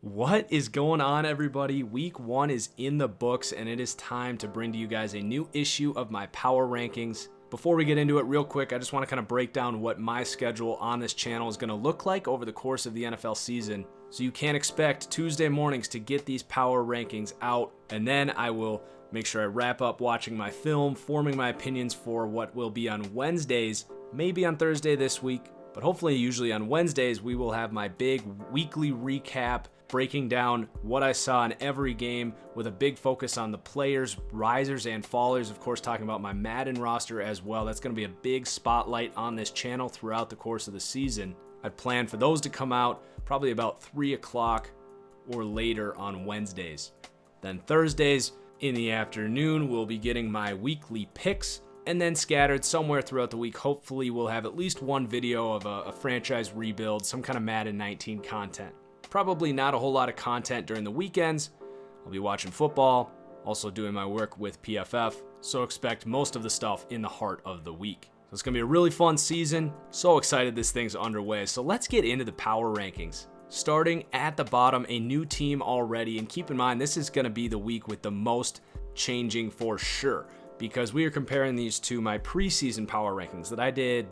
What is going on, everybody? Week 1 is in the books, and it is time to bring to you guys a new issue of my power rankings. Before we get into it real quick, I just want to kind of break down what my schedule on this channel is going to look like over the course of the NFL season. So you can expect Tuesday mornings to get these power rankings out, and then I will make sure I wrap up watching my film, forming my opinions for what will be on Wednesdays, maybe on Thursday this week, but hopefully usually on Wednesdays we will have my big weekly recap breaking down what I saw in every game with a big focus on the players, risers and fallers, of course talking about my Madden roster as well. That's going to be a big spotlight on this channel throughout the course of the season. I'd plan for those to come out probably about 3 o'clock or later on Wednesdays. Then Thursdays in the afternoon we'll be getting my weekly picks, and then scattered somewhere throughout the week hopefully we'll have at least one video of a franchise rebuild, some kind of Madden 19 content. Probably not a whole lot of content during the weekends. I'll be watching football, also doing my work with PFF, so expect most of the stuff in the heart of the week. So it's going to be a really fun season. So excited this thing's underway. So let's get into the power rankings. Starting at the bottom, a new team already, and keep in mind this is going to be the week with the most changing for sure, because we are comparing these to my preseason power rankings that I did,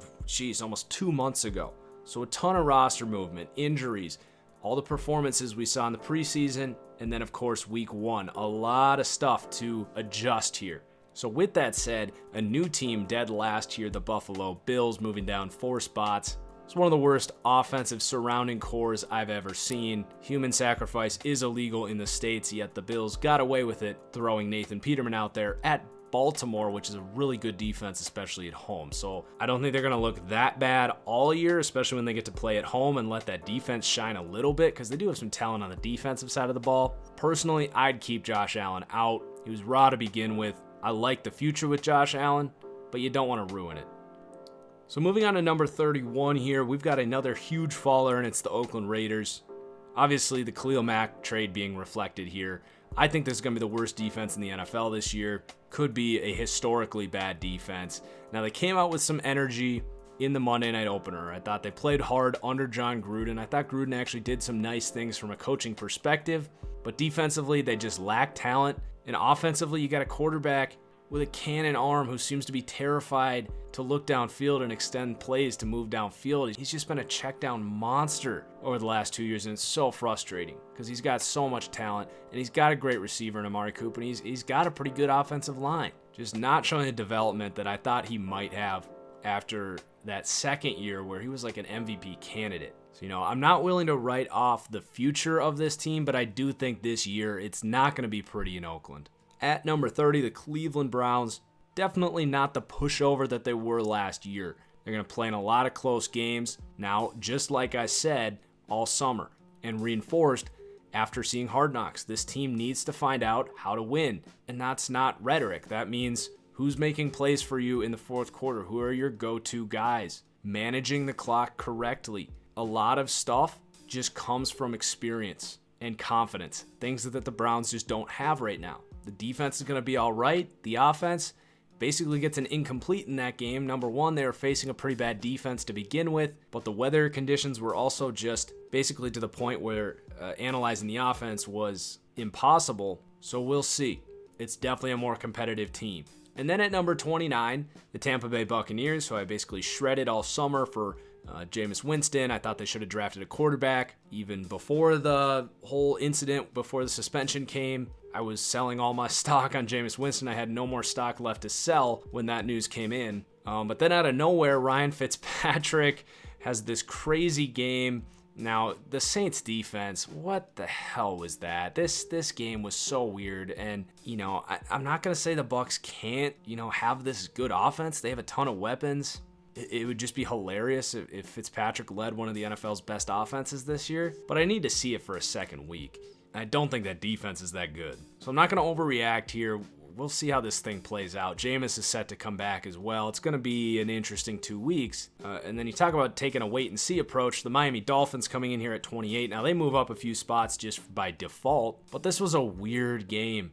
almost 2 months ago. So a ton of roster movement, injuries, all the performances we saw in the preseason, and then of course week 1. A lot of stuff to adjust here. So with that said, a new team dead last here, the Buffalo Bills, moving down 4 spots. It's one of the worst offensive surrounding cores I've ever seen. Human sacrifice is illegal in the States, yet the Bills got away with it, throwing Nathan Peterman out there at Baltimore, which is a really good defense, especially at home. So I don't think they're going to look that bad all year, especially when they get to play at home and let that defense shine a little bit, because they do have some talent on the defensive side of the ball. Personally, I'd keep Josh Allen out. He was raw to begin with. I like the future with Josh Allen, but you don't want to ruin it. So moving on to number 31 here, we've got another huge faller, and it's the Oakland Raiders. Obviously, the Khalil Mack trade being reflected here. I think this is going to be the worst defense in the NFL this year. Could be a historically bad defense. Now, they came out with some energy in the Monday night opener. I thought they played hard under John Gruden. I thought Gruden actually did some nice things from a coaching perspective, but defensively, they just lack talent. And offensively, you got a quarterback with a cannon arm who seems to be terrified to look downfield and extend plays to move downfield. He's just been a check down monster over the last 2 years, and it's so frustrating because he's got so much talent, and he's got a great receiver in Amari Cooper, and he's got a pretty good offensive line. Just not showing the development that I thought he might have after that second year where he was like an MVP candidate. So, I'm not willing to write off the future of this team, but I do think this year it's not going to be pretty in Oakland. At number 30, the Cleveland Browns, definitely not the pushover that they were last year. They're going to play in a lot of close games now, just like I said, all summer, and reinforced after seeing Hard Knocks. This team needs to find out how to win, and that's not rhetoric. That means who's making plays for you in the fourth quarter, who are your go-to guys, managing the clock correctly. A lot of stuff just comes from experience and confidence, things that the Browns just don't have right now. The defense is going to be all right. The offense basically gets an incomplete in that game. Number one, they were facing a pretty bad defense to begin with, but the weather conditions were also just basically to the point where analyzing the offense was impossible. So we'll see. It's definitely a more competitive team. And then at number 29, the Tampa Bay Buccaneers, who I basically shredded all summer for Jameis Winston. I thought they should have drafted a quarterback even before the whole incident, before the suspension came. I was selling all my stock on Jameis Winston. I had no more stock left to sell when that news came in. But then out of nowhere, Ryan Fitzpatrick has this crazy game. Now, the Saints defense, what the hell was that? This game was so weird. And, I'm not going to say the Bucs can't, have this good offense. They have a ton of weapons. It would just be hilarious if Fitzpatrick led one of the NFL's best offenses this year. But I need to see it for a second week. I don't think that defense is that good. So I'm not going to overreact here. We'll see how this thing plays out. Jameis is set to come back as well. It's going to be an interesting 2 weeks. And then you talk about taking a wait-and-see approach. The Miami Dolphins coming in here at 28. Now, they move up a few spots just by default. But this was a weird game.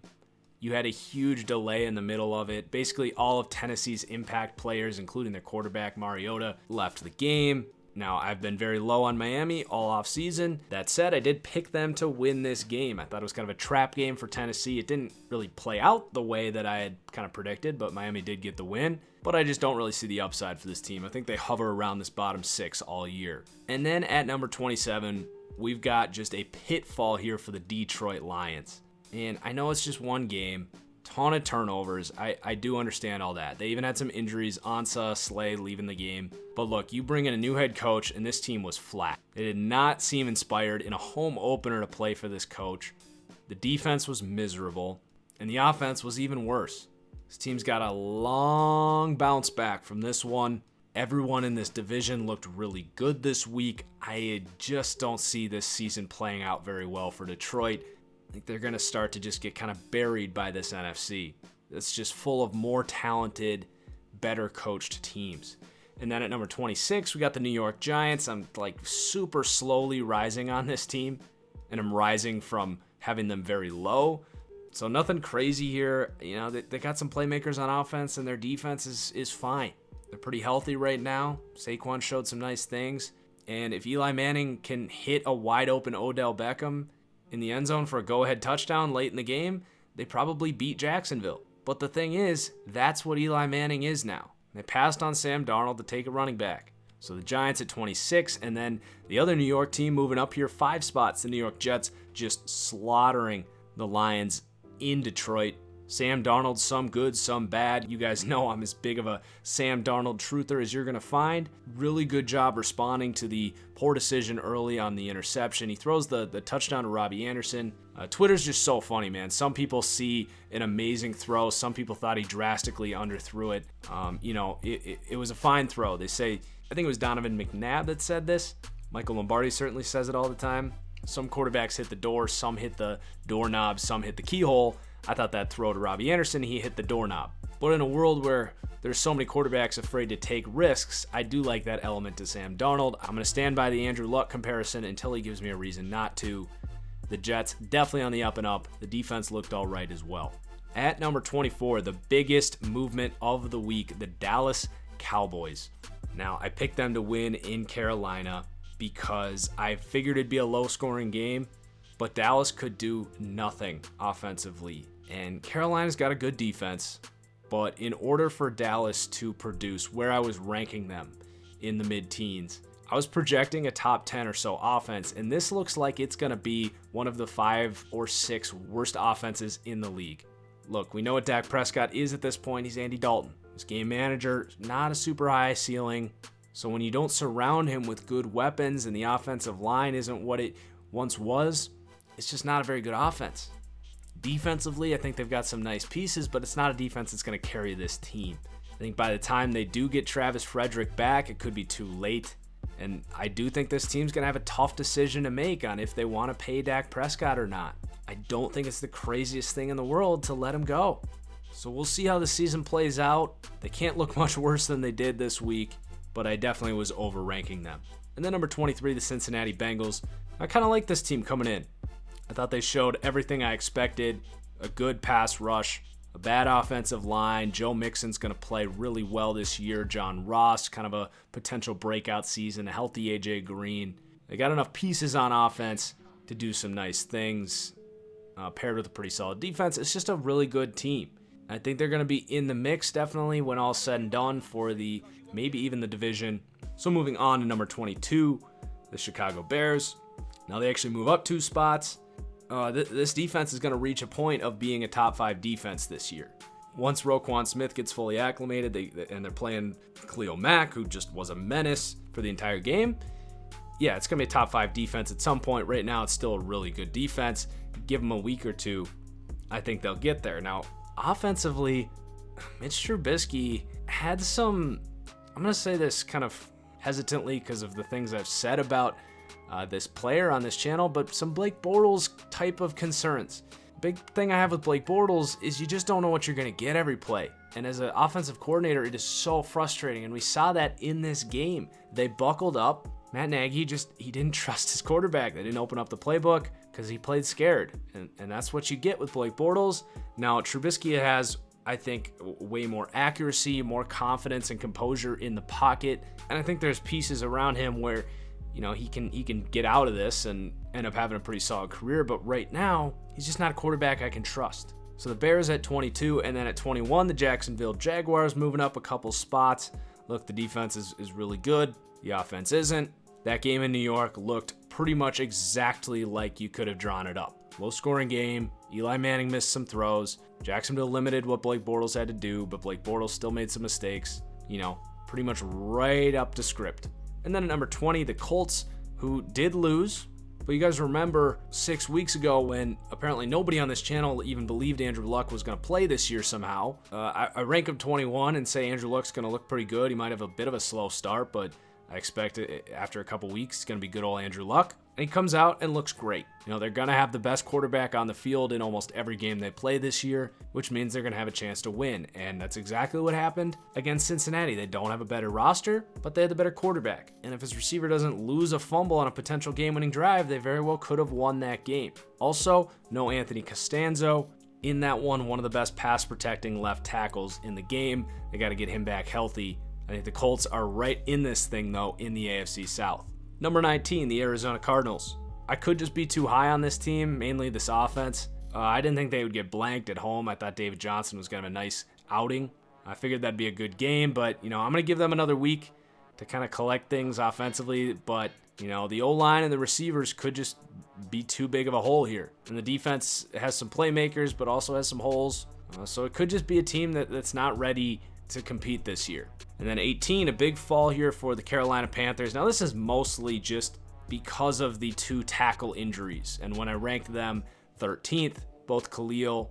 You had a huge delay in the middle of it. Basically, all of Tennessee's impact players, including their quarterback, Mariota, left the game. Now, I've been very low on Miami all off season. That said, I did pick them to win this game. I thought it was kind of a trap game for Tennessee. It didn't really play out the way that I had kind of predicted, but Miami did get the win. But I just don't really see the upside for this team. I think they hover around this bottom 6 all year. And then at number 27, we've got just a pitfall here for the Detroit Lions. And I know it's just one game. Ton of turnovers. I do understand all that. They even had some injuries. Ansah, Slay leaving the game. But look, you bring in a new head coach, and this team was flat. They did not seem inspired in a home opener to play for this coach. The defense was miserable, and the offense was even worse. This team's got a long bounce back from this one. Everyone in this division looked really good this week. I just don't see this season playing out very well for Detroit. I think they're going to start to just get kind of buried by this NFC. It's just full of more talented, better coached teams. And then at number 26, we got the New York Giants. I'm like super slowly rising on this team, and I'm rising from having them very low. So nothing crazy here. You know, they got some playmakers on offense, and their defense is fine. They're pretty healthy right now. Saquon showed some nice things. And if Eli Manning can hit a wide open Odell Beckham in the end zone for a go-ahead touchdown late in the game, they probably beat Jacksonville. But the thing is, that's what Eli Manning is now. They passed on Sam Darnold to take a running back. So the Giants at 26, and then the other New York team moving up here 5 spots, the New York Jets, just slaughtering the Lions in Detroit. Sam Darnold, some good, some bad. You guys know I'm as big of a Sam Darnold truther as you're going to find. Really good job responding to the poor decision early on the interception. He throws the touchdown to Robbie Anderson. Twitter's just so funny, man. Some people see an amazing throw. Some people thought he drastically underthrew it. It was a fine throw. They say, I think it was Donovan McNabb that said this. Michael Lombardi certainly says it all the time. Some quarterbacks hit the door, some hit the doorknob, some hit the keyhole. I thought that throw to Robbie Anderson, he hit the doorknob. But in a world where there's so many quarterbacks afraid to take risks, I do like that element to Sam Darnold. I'm going to stand by the Andrew Luck comparison until he gives me a reason not to. The Jets, definitely on the up and up. The defense looked all right as well. At number 24, the biggest movement of the week, the Dallas Cowboys. Now, I picked them to win in Carolina because I figured it'd be a low-scoring game, but Dallas could do nothing offensively. And Carolina's got a good defense, but in order for Dallas to produce where I was ranking them in the mid-teens, I was projecting a top 10 or so offense, and this looks like it's going to be one of the 5 or 6 worst offenses in the league. Look, we know what Dak Prescott is at this point. He's Andy Dalton. His game manager, not a super high ceiling. So when you don't surround him with good weapons and the offensive line isn't what it once was, it's just not a very good offense. Defensively, I think they've got some nice pieces, but it's not a defense that's going to carry this team. I think by the time they do get Travis Frederick back, it could be too late. And I do think this team's going to have a tough decision to make on if they want to pay Dak Prescott or not. I don't think it's the craziest thing in the world to let him go. So we'll see how the season plays out. They can't look much worse than they did this week, but I definitely was overranking them. And then number 23, the Cincinnati Bengals. I kind of like this team coming in. I thought they showed everything I expected. A good pass rush, a bad offensive line. Joe Mixon's going to play really well this year. John Ross, kind of a potential breakout season. A healthy A.J. Green. They got enough pieces on offense to do some nice things, paired with a pretty solid defense. It's just a really good team. I think they're going to be in the mix, definitely, when all's said and done for the maybe even the division. So moving on to number 22, the Chicago Bears. Now they actually move up 2 spots. This defense is going to reach a point of being a top 5 defense this year. Once Roquan Smith gets fully acclimated, they're playing Khalil Mack, who just was a menace for the entire game. Yeah, it's going to be a top 5 defense at some point. Right now, it's still a really good defense. Give them a week or two, I think they'll get there. Now, offensively, Mitch Trubisky had some, I'm going to say this kind of hesitantly because of the things I've said about this player on this channel, but some Blake Bortles type of concerns. Big thing I have with Blake Bortles is you just don't know what you're going to get every play. And as an offensive coordinator, it is so frustrating. And we saw that in this game. They buckled up. Matt Nagy he didn't trust his quarterback. They didn't open up the playbook because he played scared. And that's what you get with Blake Bortles. Now, Trubisky has I think way more accuracy, more confidence and composure in the pocket. And I think there's pieces around him where, he can get out of this and end up having a pretty solid career. But right now, he's just not a quarterback I can trust. So the Bears at 22, and then at 21, the Jacksonville Jaguars moving up a couple spots. Look, the defense is really good. The offense isn't. That game in New York looked pretty much exactly like you could have drawn it up. Low-scoring game. Eli Manning missed some throws. Jacksonville limited what Blake Bortles had to do, but Blake Bortles still made some mistakes. Pretty much right up to script. And then at number 20, the Colts, who did lose. But you guys remember 6 weeks ago when apparently nobody on this channel even believed Andrew Luck was going to play this year somehow. I rank him 21 and say Andrew Luck's going to look pretty good. He might have a bit of a slow start, but I expect it after a couple weeks, it's going to be good old Andrew Luck. And he comes out and looks great. They're going to have the best quarterback on the field in almost every game they play this year, which means they're going to have a chance to win. And that's exactly what happened against Cincinnati. They don't have a better roster, but they had the better quarterback. And if his receiver doesn't lose a fumble on a potential game-winning drive, they very well could have won that game. Also, no Anthony Costanzo. In that one of the best pass-protecting left tackles in the game. They got to get him back healthy. I think the Colts are right in this thing, though, in the AFC South. Number 19, the Arizona Cardinals. I could just be too high on this team, mainly this offense. I didn't think they would get blanked at home. I thought David Johnson was going to have a nice outing. I figured that'd be a good game, but, I'm going to give them another week to kind of collect things offensively. But, the O-line and the receivers could just be too big of a hole here. And the defense has some playmakers, but also has some holes. So it could just be a team that's not ready to compete this year. And then 18, a big fall here for the Carolina Panthers. Now this is mostly just because of the 2 tackle injuries. And when I ranked them 13th, both Khalil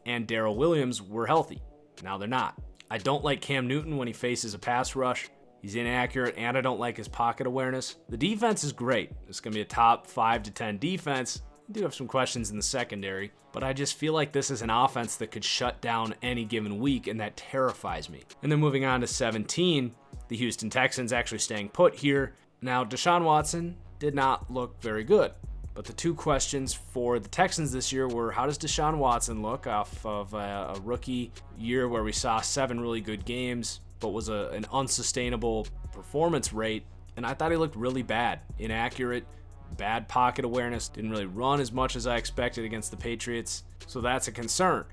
and Darrell Williams were healthy. Now they're not. I don't like Cam Newton when he faces a pass rush. He's inaccurate, and I don't like his pocket awareness. The defense is great. It's going to be a top 5 to 10 defense. I do have some questions in the secondary, but I just feel like this is an offense that could shut down any given week, and that terrifies me. And then moving on to 17, the Houston Texans actually staying put here. Now, Deshaun Watson did not look very good, but the 2 questions for the Texans this year were, how does Deshaun Watson look off of a rookie year where we saw 7 really good games, but was an unsustainable performance rate? And I thought he looked really bad, inaccurate, bad pocket awareness, didn't really run as much as I expected against the Patriots, so that's a concern.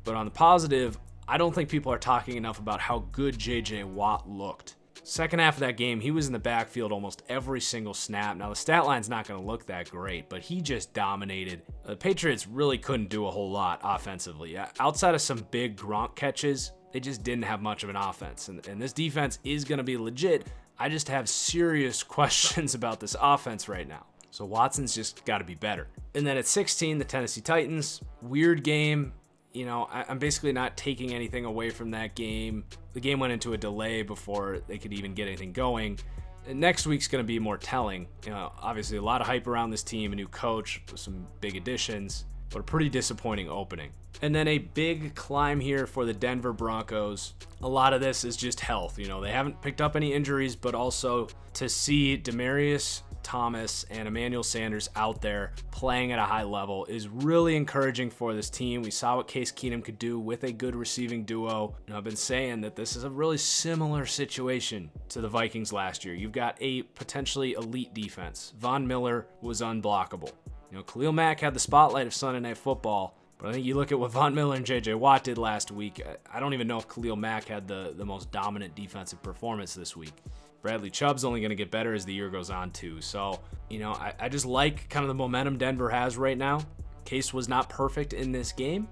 But on the positive, I don't think people are talking enough about how good J.J. Watt looked. Second half of that game, he was in the backfield almost every single snap. Now, the stat line's not going to look that great, but he just dominated. The Patriots really couldn't do a whole lot offensively. Outside of some big Gronk catches, they just didn't have much of an offense. And this defense is going to be legit. I just have serious questions about this offense right now. So Watson's just got to be better. And then at 16, the Tennessee Titans. Weird game. I'm basically not taking anything away from that game. The game went into a delay before they could even get anything going. And next week's going to be more telling. Obviously a lot of hype around this team, a new coach, some big additions, but a pretty disappointing opening. And then a big climb here for the Denver Broncos. A lot of this is just health. They haven't picked up any injuries, but also to see Demaryius Thomas and Emmanuel Sanders out there playing at a high level is really encouraging for this team. We saw what Case Keenum could do with a good receiving duo. I've been saying that this is a really similar situation to the Vikings last year. You've got a potentially elite defense. Von Miller was unblockable. Khalil Mack had the spotlight of Sunday Night Football, but I think you look at what Von Miller and J.J. Watt did last week, I don't even know if Khalil Mack had the most dominant defensive performance this week. Bradley Chubb's only going to get better as the year goes on too. So, I just like kind of the momentum Denver has right now. Case was not perfect in this game,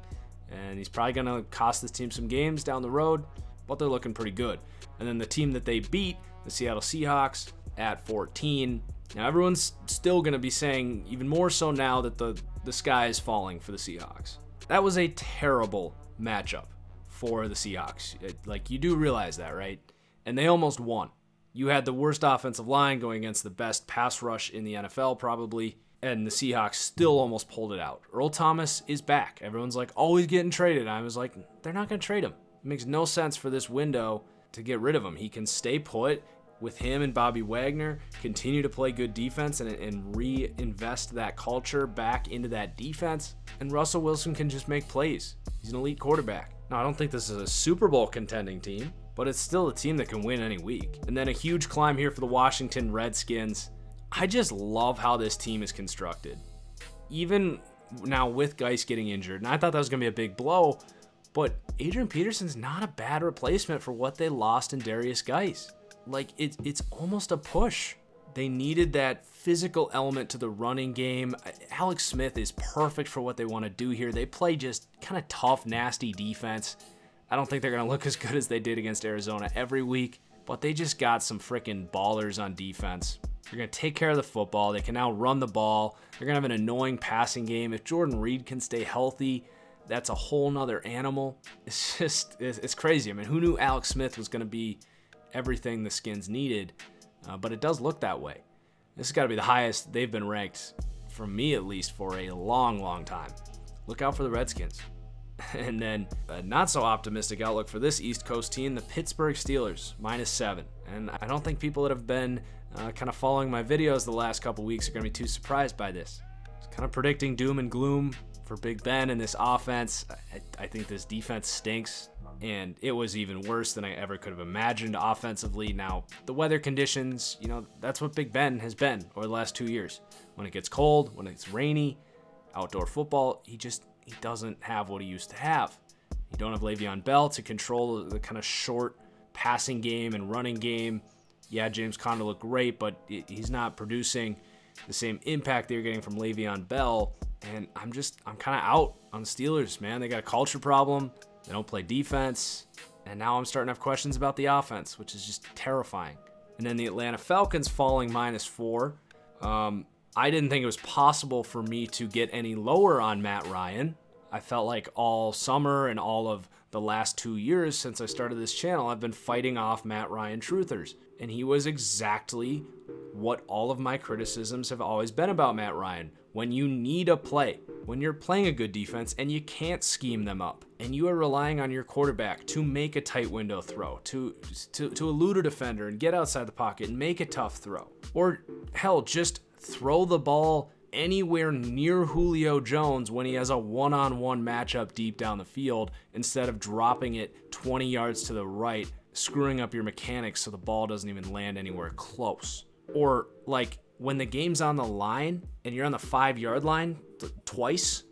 and he's probably going to cost this team some games down the road, but they're looking pretty good. And then the team that they beat, the Seattle Seahawks, at 14. Now, everyone's still going to be saying, even more so now, that the sky is falling for the Seahawks. That was a terrible matchup for the Seahawks. You do realize that, right? And they almost won. You had the worst offensive line going against the best pass rush in the NFL probably, and the Seahawks still almost pulled it out. Earl Thomas is back. Everyone's like, oh, he's getting traded. I was like, they're not going to trade him. It makes no sense for this window to get rid of him. He can stay put with him and Bobby Wagner, continue to play good defense and reinvest that culture back into that defense, and Russell Wilson can just make plays. He's an elite quarterback. Now, I don't think this is a Super Bowl contending team, but it's still a team that can win any week. And then a huge climb here for the Washington Redskins. I just love how this team is constructed. Even now with Geis getting injured, and I thought that was going to be a big blow, but Adrian Peterson's not a bad replacement for what they lost in Darius Geis. Like, it's almost a push. They needed that physical element to the running game. Alex Smith is perfect for what they want to do here. They play just kind of tough, nasty defense. I don't think they're going to look as good as they did against Arizona every week, but they just got some freaking ballers on defense. They're going to take care of the football. They can now run the ball. They're going to have an annoying passing game. If Jordan Reed can stay healthy, that's a whole nother animal. It's crazy. I mean, who knew Alex Smith was going to be everything the Skins needed? But it does look that way. This has got to be the highest they've been ranked, for me at least, for a long, long time. Look out for the Redskins. And then a not so optimistic outlook for this East Coast team, the Pittsburgh Steelers, -7. And I don't think people that have been kind of following my videos the last couple weeks are going to be too surprised by this. It's kind of predicting doom and gloom for Big Ben and this offense. I think this defense stinks, and it was even worse than I ever could have imagined offensively. Now, the weather conditions, that's what Big Ben has been over the last 2 years. When it gets cold, when it's rainy, outdoor football, he doesn't have what he used to have. You don't have Le'Veon Bell to control the kind of short passing game and running game. Yeah, James Conner looked great, but he's not producing the same impact that you're getting from Le'Veon Bell. And I'm kind of out on the Steelers, man. They got a culture problem. They don't play defense. And now I'm starting to have questions about the offense, which is just terrifying. And then the Atlanta Falcons falling -4. I didn't think it was possible for me to get any lower on Matt Ryan. I felt like all summer and all of the last 2 years since I started this channel, I've been fighting off Matt Ryan truthers. And he was exactly what all of my criticisms have always been about Matt Ryan. When you need a play, when you're playing a good defense and you can't scheme them up, and you are relying on your quarterback to make a tight window throw, to elude a defender and get outside the pocket and make a tough throw. Or hell, just throw the ball anywhere near Julio Jones when he has a one-on-one matchup deep down the field instead of dropping it 20 yards to the right, screwing up your mechanics so the ball doesn't even land anywhere close. Or like when the game's on the line and you're on the 5-yard line twice,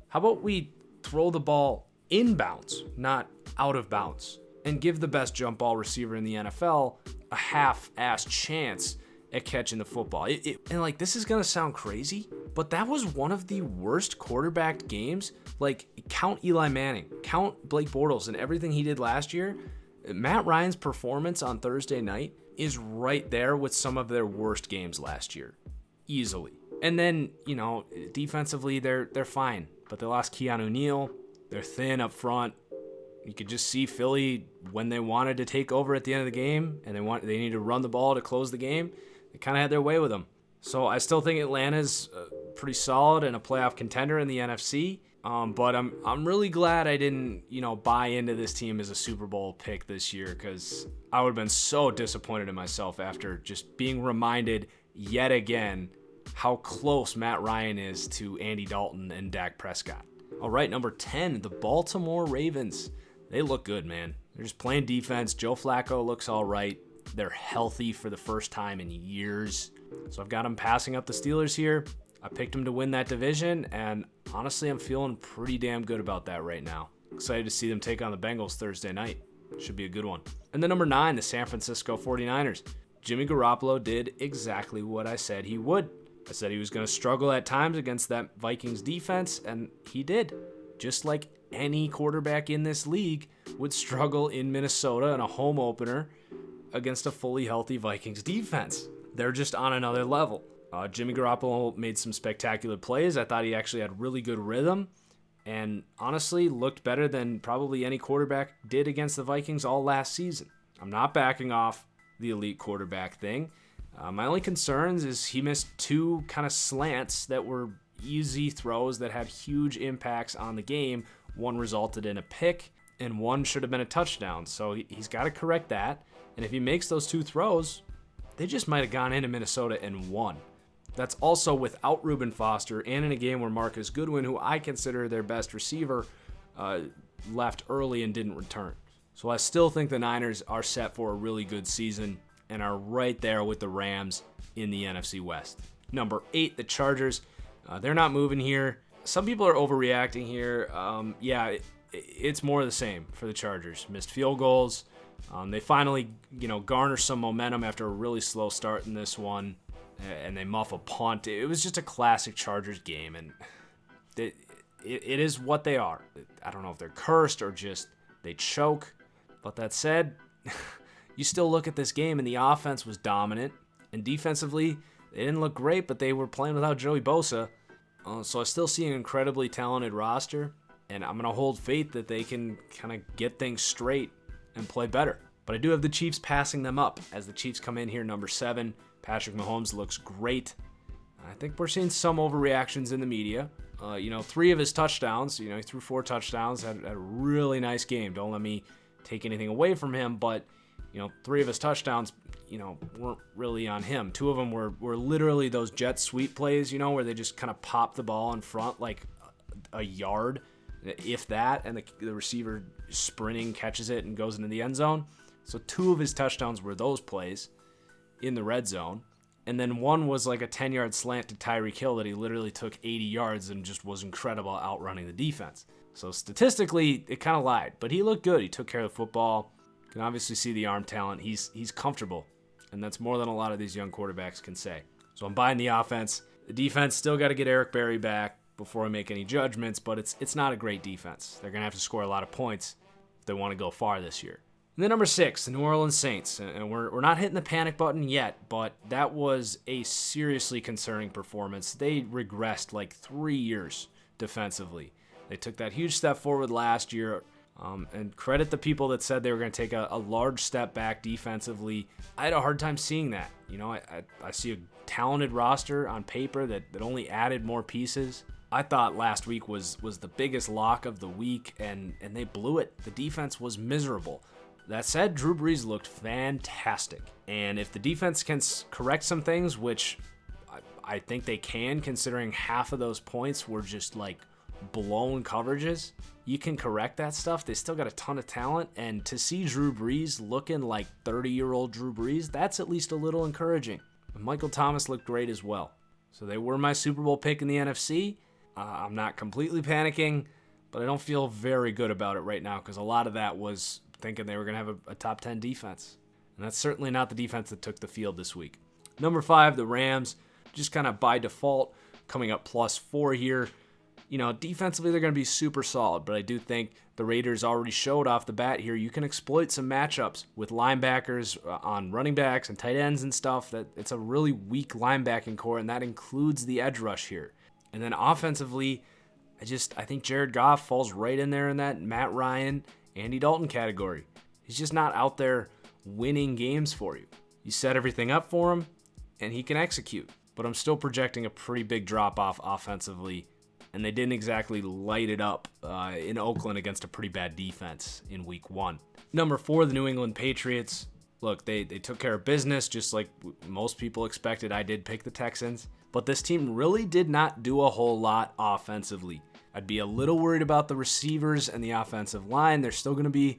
how about we throw the ball inbounds, not out of bounds, and give the best jump ball receiver in the NFL a half-assed chance at catching the football. And this is gonna sound crazy, but that was one of the worst quarterbacked games. Like, count Eli Manning, count Blake Bortles and everything he did last year. Matt Ryan's performance on Thursday night is right there with some of their worst games last year, easily. And then, defensively they're fine, but they lost Keanu Neal. They're thin up front. You could just see Philly, when they wanted to take over at the end of the game and they needed to run the ball to close the game, they kind of had their way with them. So I still think Atlanta's pretty solid and a playoff contender in the NFC. But I'm really glad I didn't, buy into this team as a Super Bowl pick this year, because I would have been so disappointed in myself after just being reminded yet again how close Matt Ryan is to Andy Dalton and Dak Prescott. All right, number 10, the Baltimore Ravens. They look good, man. They're just playing defense. Joe Flacco looks all right. They're healthy for the first time in years. So I've got them passing up the Steelers here. I picked them to win that division, and honestly, I'm feeling pretty damn good about that right now. Excited to see them take on the Bengals Thursday night. Should be a good one. And then number 9, the San Francisco 49ers. Jimmy Garoppolo did exactly what I said he would. I said he was going to struggle at times against that Vikings defense, and he did. Just like any quarterback in this league would struggle in Minnesota in a home opener against a fully healthy Vikings defense. They're just on another level. Jimmy Garoppolo made some spectacular plays. I thought he actually had really good rhythm and honestly looked better than probably any quarterback did against the Vikings all last season. I'm not backing off the elite quarterback thing. My only concerns is he missed 2 kind of slants that were easy throws that had huge impacts on the game. One resulted in a pick, and one should have been a touchdown. So he's got to correct that. And if he makes those 2 throws, they just might have gone into Minnesota and won. That's also without Reuben Foster and in a game where Marcus Goodwin, who I consider their best receiver, left early and didn't return. So I still think the Niners are set for a really good season and are right there with the Rams in the NFC West. Number 8, the Chargers. They're not moving here. Some people are overreacting here. It's more of the same for the Chargers. Missed field goals. They finally, garner some momentum after a really slow start in this one, and they muff a punt. It was just a classic Chargers game, and it is what they are. I don't know if they're cursed or just they choke. But that said, you still look at this game, and the offense was dominant, and defensively, they didn't look great, but they were playing without Joey Bosa. So I still see an incredibly talented roster, and I'm going to hold faith that they can kind of get things straight and play better. But I do have the Chiefs passing them up as the Chiefs come in here number 7. Patrick Mahomes looks great. I think we're seeing some overreactions in the media. 3 of his touchdowns, he threw 4 touchdowns, had a really nice game. Don't let me take anything away from him, but 3 of his touchdowns, weren't really on him. 2 of them were literally those jet sweep plays, where they just kind of pop the ball in front like a yard, if that, and the receiver sprinting catches it and goes into the end zone. So 2 of his touchdowns were those plays in the red zone. And then 1 was like a 10-yard slant to Tyreek Hill that he literally took 80 yards and just was incredible outrunning the defense. So statistically, it kind of lied, but he looked good. He took care of the football. You can obviously see the arm talent. He's comfortable, and that's more than a lot of these young quarterbacks can say. So I'm buying the offense. The defense, still got to get Eric Berry back before I make any judgments, but it's not a great defense. They're going to have to score a lot of points if they want to go far this year. And then number 6, the New Orleans Saints. And we're not hitting the panic button yet, but that was a seriously concerning performance. They regressed like 3 years defensively. They took that huge step forward last year, and credit the people that said they were going to take a large step back defensively. I had a hard time seeing that. I see a talented roster on paper that only added more pieces. I thought last week was the biggest lock of the week, and they blew it. The defense was miserable. That said, Drew Brees looked fantastic. And if the defense can correct some things, which I think they can, considering half of those points were just like blown coverages, you can correct that stuff. They still got a ton of talent, and to see Drew Brees looking like 30-year-old Drew Brees, that's at least a little encouraging. And Michael Thomas looked great as well. So they were my Super Bowl pick in the NFC. I'm not completely panicking, but I don't feel very good about it right now because a lot of that was thinking they were going to have a top 10 defense. And that's certainly not the defense that took the field this week. Number 5, the Rams, just kind of by default, coming up +4 here. Defensively, they're going to be super solid, but I do think the Raiders already showed off the bat here. You can exploit some matchups with linebackers on running backs and tight ends and stuff. That it's a really weak linebacking core, and that includes the edge rush here. And then offensively, I think Jared Goff falls right in there in that Matt Ryan, Andy Dalton category. He's just not out there winning games for you. You set everything up for him, and he can execute. But I'm still projecting a pretty big drop-off offensively, and they didn't exactly light it up in Oakland against a pretty bad defense in week 1. Number 4, the New England Patriots. Look, they took care of business just like most people expected. I did pick the Texans, but this team really did not do a whole lot offensively. I'd be a little worried about the receivers and the offensive line. They're still going to be,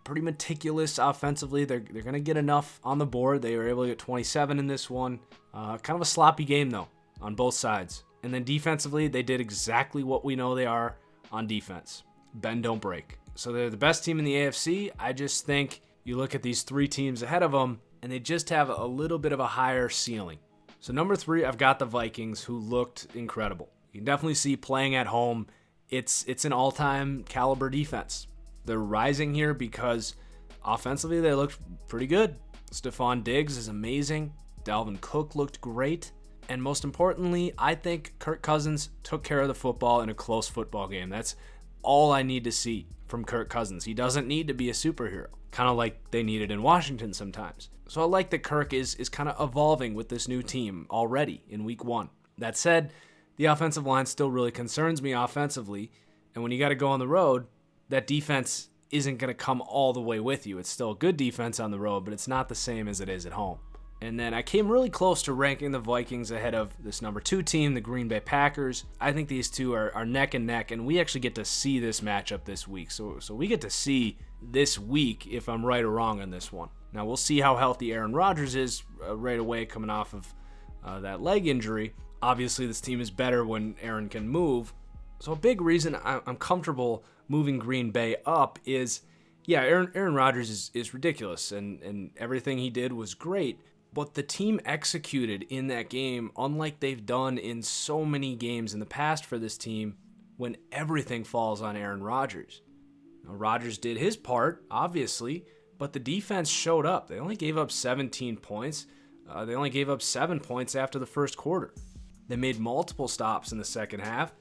pretty meticulous offensively. They're going to get enough on the board. They were able to get 27 in this one. Kind of a sloppy game, though, on both sides. And then defensively, they did exactly what we know they are on defense. Bend, don't break. So they're the best team in the AFC. I just think you look at these 3 teams ahead of them, and they just have a little bit of a higher ceiling. So number 3, I've got the Vikings, who looked incredible. You can definitely see playing at home, it's an all-time caliber defense. They're rising here because offensively they looked pretty good. Stephon Diggs is amazing. Dalvin Cook looked great. And most importantly, I think Kirk Cousins took care of the football in a close football game. That's all I need to see from Kirk Cousins. He doesn't need to be a superhero, kind of like they needed in Washington sometimes. So I like that Kirk is kind of evolving with this new team already in week 1. That said, the offensive line still really concerns me offensively. And when you got to go on the road, that defense isn't going to come all the way with you. It's still a good defense on the road, but it's not the same as it is at home. And then I came really close to ranking the Vikings ahead of this number 2 team, the Green Bay Packers. I think these two are neck and neck, and we actually get to see this matchup this week. So we get to see this week if I'm right or wrong on this one. Now, we'll see how healthy Aaron Rodgers is right away coming off of that leg injury. Obviously, this team is better when Aaron can move. So a big reason I'm comfortable moving Green Bay up is, yeah, Aaron Rodgers is ridiculous, and everything he did was great. But the team executed in that game unlike they've done in so many games in the past for this team when everything falls on Aaron Rodgers. Now, Rodgers did his part, obviously, but the defense showed up. They only gave up 17 points. They only gave up 7 points after the first quarter. They made multiple stops in the second half,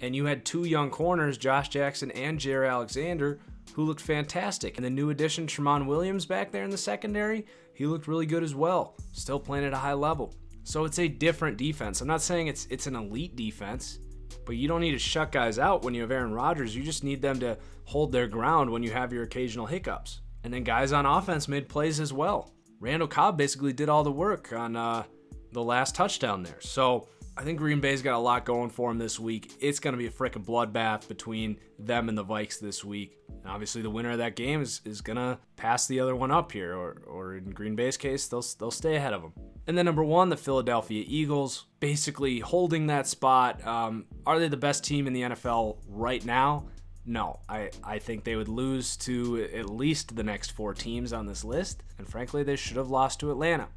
and you had 2 young corners, Josh Jackson and Jair Alexander, who looked fantastic. And the new addition, Tramon Williams, back there in the secondary, he looked really good as well, still playing at a high level. So it's a different defense. I'm not saying it's an elite defense, but you don't need to shut guys out when you have Aaron Rodgers. You just need them to hold their ground when you have your occasional hiccups. And then guys on offense made plays as well. Randall Cobb basically did all the work on the last touchdown there. So I think Green Bay's got a lot going for them this week. It's going to be a freaking bloodbath between them and the Vikes this week. And obviously, the winner of that game is going to pass the other one up here, or in Green Bay's case, they'll stay ahead of them. And then number 1, the Philadelphia Eagles, basically holding that spot. Are they the best team in the NFL right now? No, I think they would lose to at least the next 4 teams on this list. And frankly, they should have lost to Atlanta.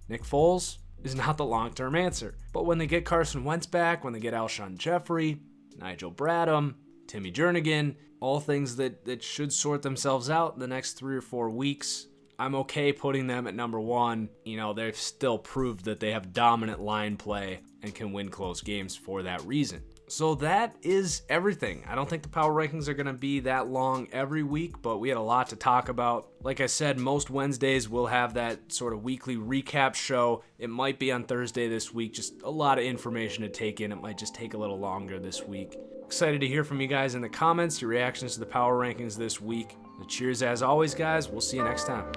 Nick Foles is not the long-term answer. But when they get Carson Wentz back, when they get Alshon Jeffrey, Nigel Bradham, Timmy Jernigan, all things that should sort themselves out in the next 3 or 4 weeks, I'm okay putting them at number 1. You know, they've still proved that they have dominant line play and can win close games for that reason. So that is everything. I don't think the power rankings are going to be that long every week, but we had a lot to talk about. Like I said, most Wednesdays we'll have that sort of weekly recap show. It might be on Thursday this week. Just a lot of information to take in. It might just take a little longer this week. Excited to hear from you guys in the comments, your reactions to the power rankings this week. Cheers as always, guys. We'll see you next time.